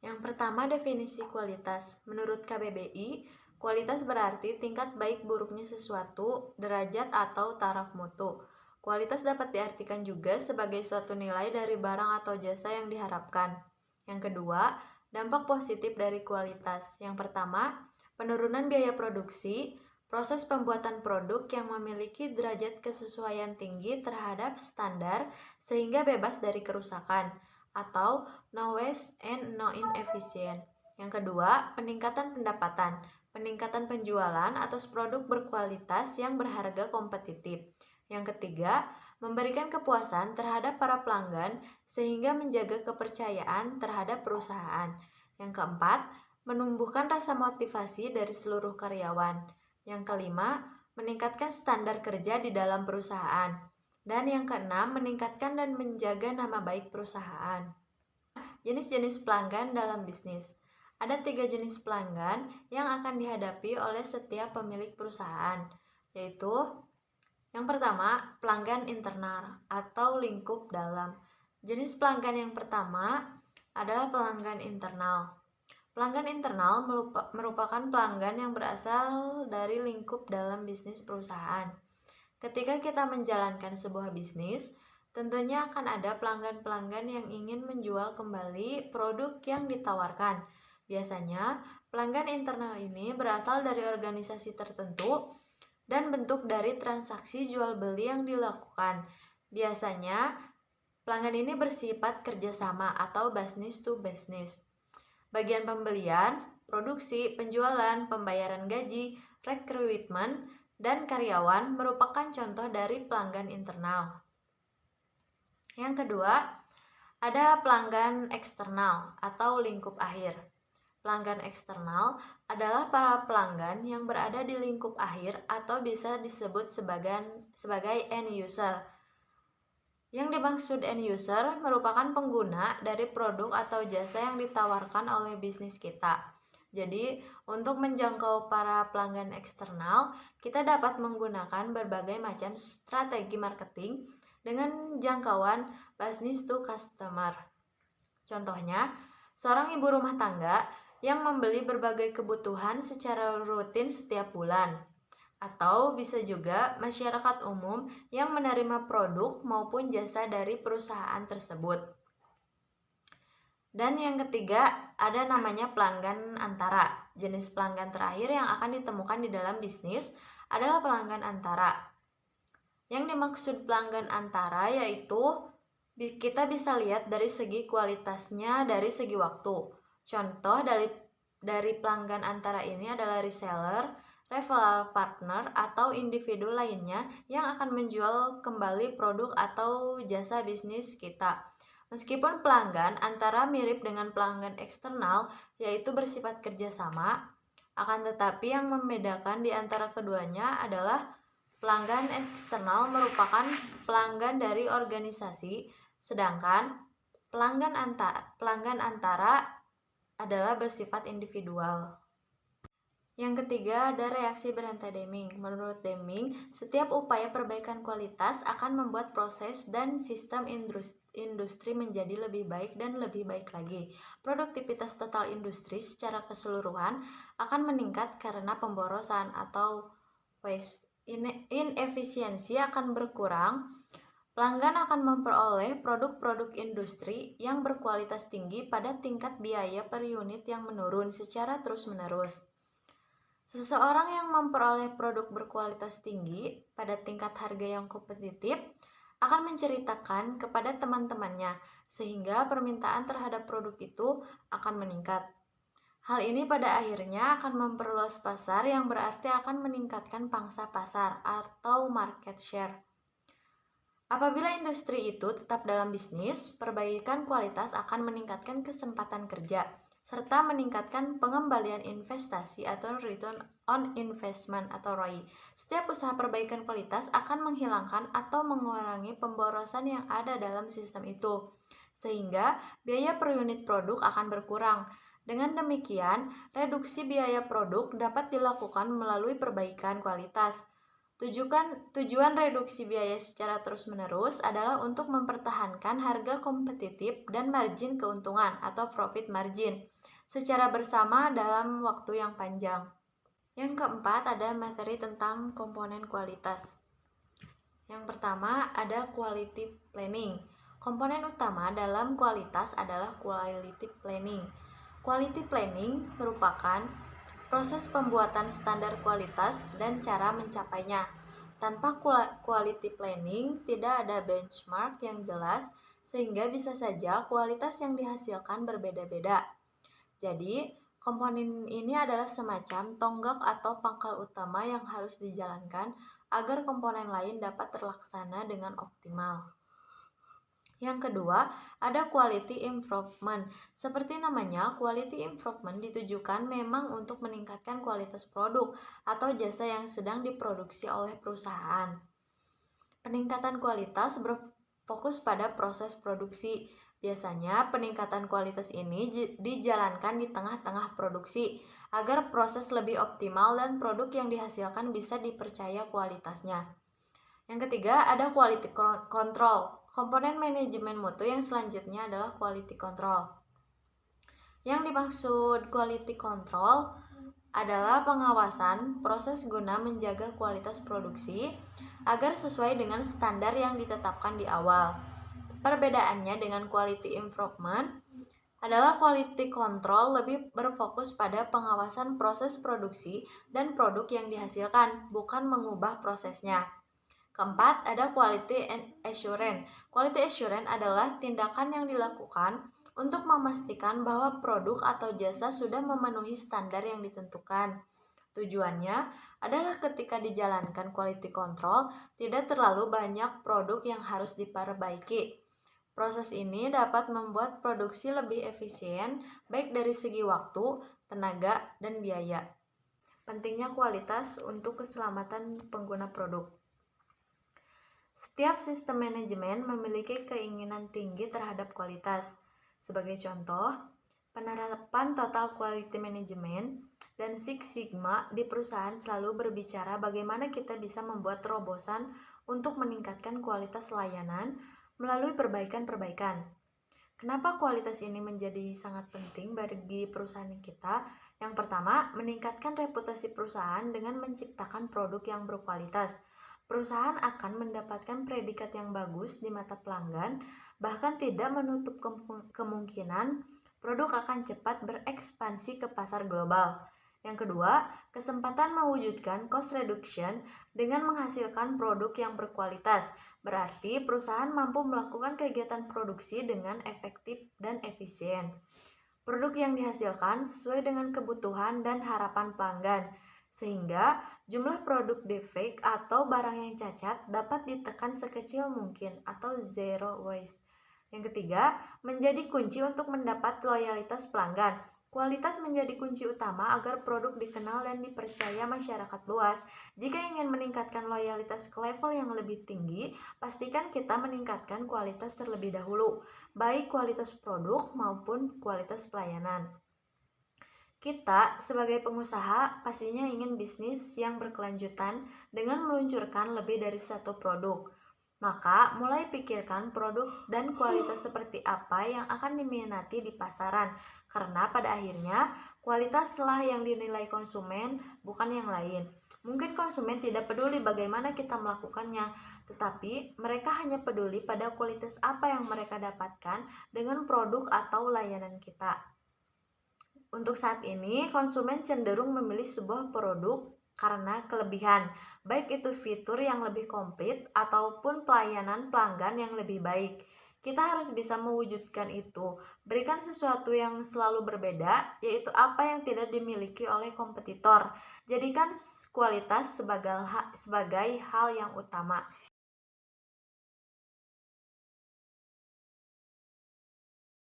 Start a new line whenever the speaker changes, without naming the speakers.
Yang pertama, definisi kualitas. Menurut KBBI, kualitas berarti tingkat baik buruknya sesuatu, derajat atau taraf mutu. Kualitas dapat diartikan juga sebagai suatu nilai dari barang atau jasa yang diharapkan. Yang kedua, dampak positif dari kualitas. Yang pertama, penurunan biaya produksi, proses pembuatan produk yang memiliki derajat kesesuaian tinggi terhadap standar sehingga bebas dari kerusakan atau no waste and no inefficient. Yang kedua, peningkatan pendapatan. Peningkatan penjualan atas produk berkualitas yang berharga kompetitif. Yang ketiga, memberikan kepuasan terhadap para pelanggan sehingga menjaga kepercayaan terhadap perusahaan. Yang keempat, menumbuhkan rasa motivasi dari seluruh karyawan. Yang kelima, meningkatkan standar kerja di dalam perusahaan. Dan yang keenam, meningkatkan dan menjaga nama baik perusahaan. Jenis-jenis pelanggan dalam bisnis. Ada 3 jenis pelanggan yang akan dihadapi oleh setiap pemilik perusahaan, yaitu yang pertama, pelanggan internal atau lingkup dalam. Jenis pelanggan yang pertama adalah pelanggan internal. Pelanggan internal merupakan pelanggan yang berasal dari lingkup dalam bisnis perusahaan. Ketika kita menjalankan sebuah bisnis, tentunya akan ada pelanggan-pelanggan yang ingin menjual kembali produk yang ditawarkan. Biasanya, pelanggan internal ini berasal dari organisasi tertentu dan bentuk dari transaksi jual beli yang dilakukan. Biasanya, pelanggan ini bersifat kerjasama atau business to business. Bagian pembelian, produksi, penjualan, pembayaran gaji, rekrutmen, dan karyawan merupakan contoh dari pelanggan internal. Yang kedua, ada pelanggan eksternal atau lingkup akhir. Pelanggan eksternal adalah para pelanggan yang berada di lingkup akhir atau bisa disebut sebagai end user. Yang dimaksud end user merupakan pengguna dari produk atau jasa yang ditawarkan oleh bisnis kita. Jadi, untuk menjangkau para pelanggan eksternal, kita dapat menggunakan berbagai macam strategi marketing dengan jangkauan business to customer. Contohnya, seorang ibu rumah tangga yang membeli berbagai kebutuhan secara rutin setiap bulan. Atau bisa juga masyarakat umum yang menerima produk maupun jasa dari perusahaan tersebut. Dan yang ketiga, ada namanya pelanggan antara. Jenis pelanggan terakhir yang akan ditemukan di dalam bisnis adalah pelanggan antara. Yang dimaksud pelanggan antara yaitu kita bisa lihat dari segi kualitasnya, dari segi waktu. Contoh dari pelanggan antara ini adalah reseller, referral partner, atau individu lainnya yang akan menjual kembali produk atau jasa bisnis kita. Meskipun pelanggan antara mirip dengan pelanggan eksternal, yaitu bersifat kerjasama, akan tetapi yang membedakan di antara keduanya adalah pelanggan eksternal merupakan pelanggan dari organisasi, sedangkan pelanggan antara adalah bersifat individual. Yang ketiga, ada reaksi berantai Deming. Menurut Deming, setiap upaya perbaikan kualitas akan membuat proses dan sistem industri menjadi lebih baik dan lebih baik lagi. Produktivitas total industri secara keseluruhan akan meningkat karena pemborosan atau waste. Inefisiensi akan berkurang. Pelanggan akan memperoleh produk-produk industri yang berkualitas tinggi pada tingkat biaya per unit yang menurun secara terus-menerus. Seseorang yang memperoleh produk berkualitas tinggi pada tingkat harga yang kompetitif akan menceritakan kepada teman-temannya sehingga permintaan terhadap produk itu akan meningkat. Hal ini pada akhirnya akan memperluas pasar yang berarti akan meningkatkan pangsa pasar atau market share. Apabila industri itu tetap dalam bisnis, perbaikan kualitas akan meningkatkan kesempatan kerja serta meningkatkan pengembalian investasi atau return on investment atau ROI. Setiap usaha perbaikan kualitas akan menghilangkan atau mengurangi pemborosan yang ada dalam sistem itu, sehingga biaya per unit produk akan berkurang. Dengan demikian, reduksi biaya produk dapat dilakukan melalui perbaikan kualitas. Tujuan reduksi biaya secara terus-menerus adalah untuk mempertahankan harga kompetitif dan margin keuntungan atau profit margin secara bersama dalam waktu yang panjang. Yang keempat ada materi tentang komponen kualitas. Yang pertama ada quality planning. Komponen utama dalam kualitas adalah quality planning. Quality planning merupakan proses pembuatan standar kualitas dan cara mencapainya. Tanpa quality planning, tidak ada benchmark yang jelas, sehingga bisa saja kualitas yang dihasilkan berbeda-beda. Jadi, komponen ini adalah semacam tonggak atau pangkal utama yang harus dijalankan agar komponen lain dapat terlaksana dengan optimal. Yang kedua, ada quality improvement. Seperti namanya, quality improvement ditujukan memang untuk meningkatkan kualitas produk atau jasa yang sedang diproduksi oleh perusahaan. Peningkatan kualitas berfokus pada proses produksi. Biasanya, peningkatan kualitas ini dijalankan di tengah-tengah produksi agar proses lebih optimal dan produk yang dihasilkan bisa dipercaya kualitasnya. Yang ketiga, ada quality control. Komponen manajemen mutu yang selanjutnya adalah quality control. Yang dimaksud quality control adalah pengawasan proses guna menjaga kualitas produksi agar sesuai dengan standar yang ditetapkan di awal. Perbedaannya dengan quality improvement adalah quality control lebih berfokus pada pengawasan proses produksi dan produk yang dihasilkan, bukan mengubah prosesnya. Keempat, ada quality assurance. Quality assurance adalah tindakan yang dilakukan untuk memastikan bahwa produk atau jasa sudah memenuhi standar yang ditentukan. Tujuannya adalah ketika dijalankan quality control, tidak terlalu banyak produk yang harus diperbaiki. Proses ini dapat membuat produksi lebih efisien, baik dari segi waktu, tenaga, dan biaya. Pentingnya kualitas untuk keselamatan pengguna produk. Setiap sistem manajemen memiliki keinginan tinggi terhadap kualitas. Sebagai contoh, penerapan total quality management dan Six Sigma di perusahaan selalu berbicara bagaimana kita bisa membuat terobosan untuk meningkatkan kualitas layanan melalui perbaikan-perbaikan. Kenapa kualitas ini menjadi sangat penting bagi perusahaan kita? Yang pertama, meningkatkan reputasi perusahaan dengan menciptakan produk yang berkualitas. Perusahaan akan mendapatkan predikat yang bagus di mata pelanggan, bahkan tidak menutup kemungkinan produk akan cepat berekspansi ke pasar global. Yang kedua, kesempatan mewujudkan cost reduction dengan menghasilkan produk yang berkualitas. Berarti perusahaan mampu melakukan kegiatan produksi dengan efektif dan efisien. Produk yang dihasilkan sesuai dengan kebutuhan dan harapan pelanggan, sehingga jumlah produk defect atau barang yang cacat dapat ditekan sekecil mungkin atau zero waste. Yang ketiga, menjadi kunci untuk mendapat loyalitas pelanggan. Kualitas menjadi kunci utama agar produk dikenal dan dipercaya masyarakat luas. Jika ingin meningkatkan loyalitas ke level yang lebih tinggi, pastikan kita meningkatkan kualitas terlebih dahulu, baik kualitas produk maupun kualitas pelayanan. Kita sebagai pengusaha pastinya ingin bisnis yang berkelanjutan dengan meluncurkan lebih dari satu produk. Maka mulai pikirkan produk dan kualitas seperti apa yang akan diminati di pasaran. Karena pada akhirnya kualitaslah yang dinilai konsumen, bukan yang lain. Mungkin konsumen tidak peduli bagaimana kita melakukannya, tetapi mereka hanya peduli pada kualitas apa yang mereka dapatkan dengan produk atau layanan kita. Untuk saat ini, konsumen cenderung memilih sebuah produk karena kelebihan, baik itu fitur yang lebih komplit ataupun pelayanan pelanggan yang lebih baik. Kita harus bisa mewujudkan itu, berikan sesuatu yang selalu berbeda, yaitu apa yang tidak dimiliki oleh kompetitor. Jadikan kualitas sebagai hal yang utama.